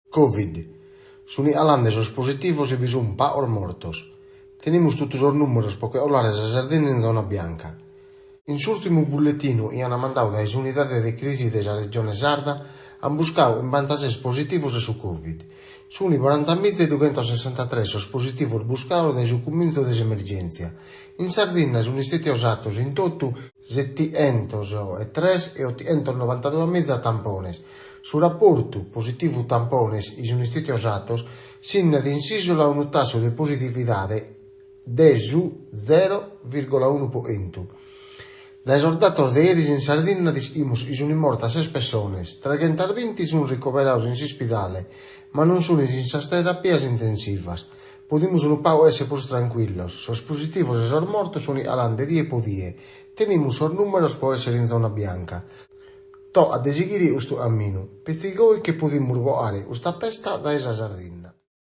COVID. Suni alandes os positivos e bisum pa or mortos. Tenemos todos os números porque hablar a Sardegna en zona bianca. In s'ultimu bulletinu ian mandau da unidades de crisi de la regione sarda han buscau in 26 positivos e su Covid. Suni 40.263 os positivos buscados da su cominzo de emergenza. In Sardegna sono stati usati in tutto 703 e 892.000 tampones. Su rapporto positivo tampones e sono stati usati sin di incisola un tasso di positividade de su 0,1%. Dai datos de ieri in Sardegna discimos che sono morte 6 persone, 320 sono ricoverati in ospedale, ma non sono in terapias intensivas. Podemos un pau essere pues tranquilos, os positivos e os mortos sono alande die po die. Tenemos os números po essere in zona bianca. To a desigiri usto ammino, pestigoi che podemos voare usta pesta da esa Sardegna.